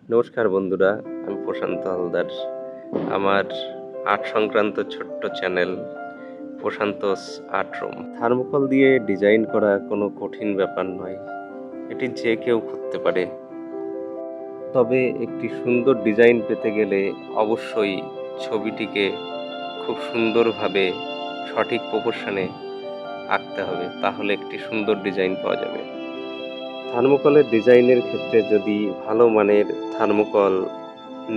নমস্কার বন্ধুরা, আমি প্রশান্ত হালদার। আমার আর্ট সংক্রান্ত ছোট্ট চ্যানেল প্রশান্তস আর্ট রুম। থার্মোকল দিয়ে ডিজাইন করা কোনো কঠিন ব্যাপার নয়, এটি যে কেউ করতে পারে। তবে একটি সুন্দর ডিজাইন পেতে গেলে অবশ্যই ছবিটিকে খুব সুন্দরভাবে সঠিক প্রপোর্শনে আঁকতে হবে, তাহলে একটি সুন্দর ডিজাইন পাওয়া যাবে। থার্মোকলের ডিজাইনের ক্ষেত্রে যদি ভালো মানের থার্মোকল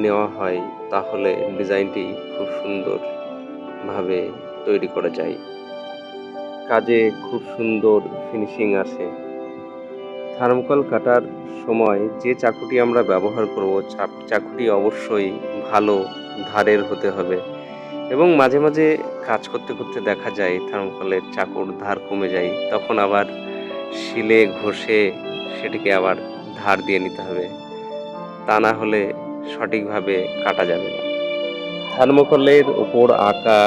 নেওয়া হয় তাহলে ডিজাইনটি খুব সুন্দরভাবে তৈরি করা যায়, কাজে খুব সুন্দর ফিনিশিং আসে। থার্মোকল কাটার সময় যে চাকুটি আমরা ব্যবহার করব, চাকুটি অবশ্যই ভালো ধারের হতে হবে। এবং মাঝে মাঝে কাজ করতে করতে দেখা যায় থার্মোকলের চাকুর ধার কমে যায়, তখন আবার শিলে ঘষে সেটিকে আবার ধার দিয়ে নিতে হবে, তা না হলে সঠিকভাবে কাটা যাবে না। থার্মোকলের ওপর আঁকা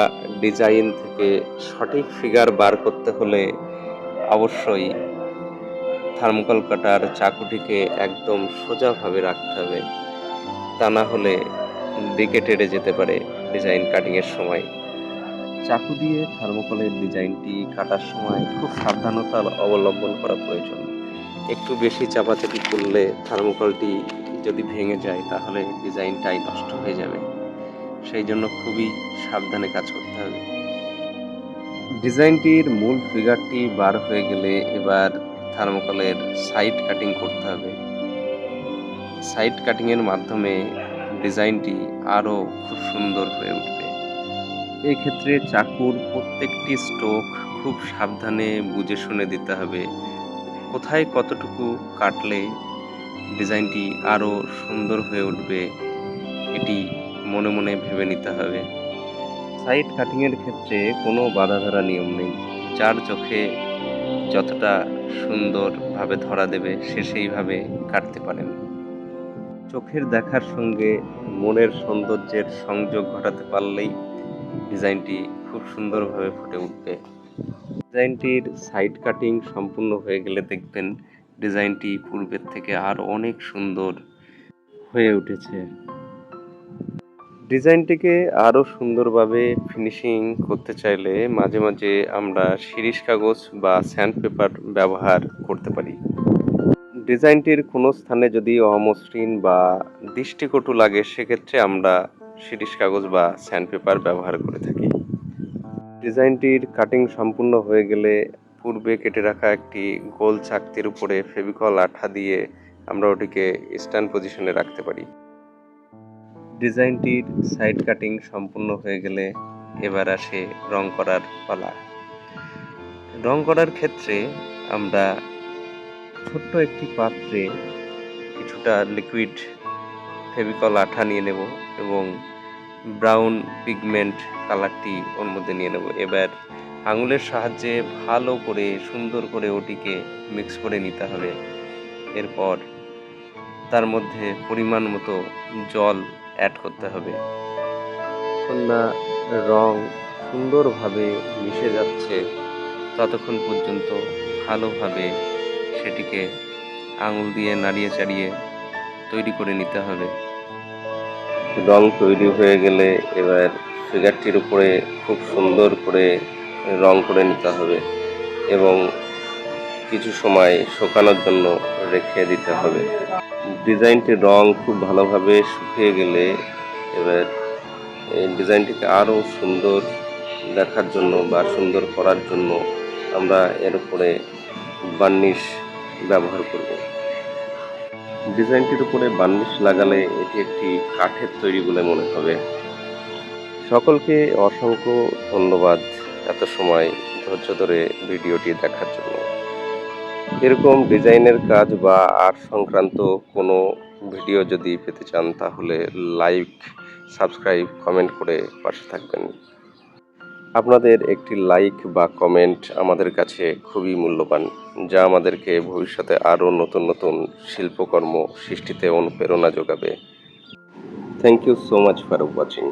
ডিজাইন থেকে সঠিক ফিগার বার করতে হলে অবশ্যই থার্মোকল কাটার চাকুটিকে একদম সোজাভাবে রাখতে হবে, তা না হলে দিকে টেড়ে যেতে পারে ডিজাইন কাটিংয়ের সময়। চাকু দিয়ে থার্মোকলের ডিজাইনটি কাটার সময় খুব সাবধানতা অবলম্বন করা প্রয়োজন। একটু বেশি চাপাচাপি করলে থার্মোকলটি যদি ভেঙে যায় তাহলে ডিজাইনটাই নষ্ট হয়ে যাবে, সেই জন্য খুবই সাবধানে কাজ করতে হবে। ডিজাইনটির মূল ফিগারটি বার হয়ে গেলে এবার থার্মোকলের সাইড কাটিং করতে হবে। সাইড কাটিংয়ের মাধ্যমে ডিজাইনটি আরও খুব সুন্দর হয়ে উঠবে। এই ক্ষেত্রে চাকুর প্রত্যেকটি স্ট্রোক খুব সাবধানে বুঝে শুনে দিতে হবে, কোথায় কতটুকু কাটলে ডিজাইনটি আরও সুন্দর হয়ে উঠবে, এটি মনে মনে ভেবে নিতে হবে। সাইড কাটিংয়ের ক্ষেত্রে কোনো বাধা ধরা নিয়ম নেই, যার চোখে যতটা সুন্দরভাবে ধরা দেবে সে সেইভাবে কাটতে পারেন। চোখের দেখার সঙ্গে মনের সৌন্দর্যের সংযোগ ঘটাতে পারলেই ডিজাইনটি খুব সুন্দরভাবে ফুটে উঠবে। ডিজাইনটির সাইড কাটিং সম্পূর্ণ হয়ে গেলে দেখবেন ডিজাইনটি পূর্বের থেকে আরও অনেক সুন্দর হয়ে উঠেছে। ডিজাইনটিকে আরও সুন্দরভাবে ফিনিশিং করতে চাইলে মাঝে মাঝে আমরা শিরিষ কাগজ বা স্যান্ডপেপার ব্যবহার করতে পারি। ডিজাইনটির কোনো স্থানে যদি অমসৃণ বা দৃষ্টিকটু লাগে সেক্ষেত্রে আমরা শিরিষ কাগজ বা স্যান্ডপেপার ব্যবহার করে থাকি। ডিজাইনটির কাটিং সম্পূর্ণ হয়ে গেলে পূর্বে কেটে রাখা একটি গোল চাকতির উপরে ফেভিকল আঠা দিয়ে আমরা ওটিকে স্ট্যান্ড পজিশনে রাখতে পারি। ডিজাইনটির সাইড কাটিং সম্পূর্ণ হয়ে গেলে এবার আসে রং করার পালা। রং করার ক্ষেত্রে আমরা ছোট্ট একটি পাত্রে কিছুটা লিকুইড ফেভিকল আঠা নিয়ে নেব এবং ব্রাউন পিগমেন্ট কালারটি ওর মধ্যে নিয়ে নেব। এবার আঙুলের সাহায্যে ভালো করে সুন্দর করে ওটিকে মিক্স করে নিতে হবে। এরপর তার মধ্যে পরিমাণ মতো জল অ্যাড করতে হবে। যতক্ষণ না রং সুন্দরভাবে মিশে যাচ্ছে ততক্ষণ পর্যন্ত ভালোভাবে সেটিকে আঙুল দিয়ে নাড়িয়ে চাড়িয়ে তৈরি করে নিতে হবে। রং তৈরি হয়ে গেলে এবার ফিগারটির উপরে খুব সুন্দর করে রং করে নিতে হবে এবং কিছু সময় শুকানোর জন্য রেখে দিতে হবে। ডিজাইনটির রং খুব ভালোভাবে শুকিয়ে গেলে এবার এই ডিজাইনটিকে আরও সুন্দর দেখার জন্য বা সুন্দর করার জন্য আমরা এর উপরে বার্নিশ ব্যবহার করব। ডিজাইনটির উপরে বার্নিশ লাগালে এটি একটি কাঠের তৈরি বলে মনে হবে। সকলকে অসংখ্য ধন্যবাদ এত সময় ধৈর্য ধরে ভিডিওটি দেখার জন্য। এরকম ডিজাইনের কাজ বা আর্ট সংক্রান্ত কোনো ভিডিও যদি পেতে চান তাহলে লাইক, সাবস্ক্রাইব, কমেন্ট করে পাশে থাকবেন। আপনাদের একটি লাইক বা কমেন্ট আমাদের কাছে খুবই মূল্যবান, যা আমাদেরকে ভবিষ্যতে আরও নতুন নতুন শিল্পকর্ম সৃষ্টিতে অনুপ্রেরণা যোগাবে। Thank you so much for watching.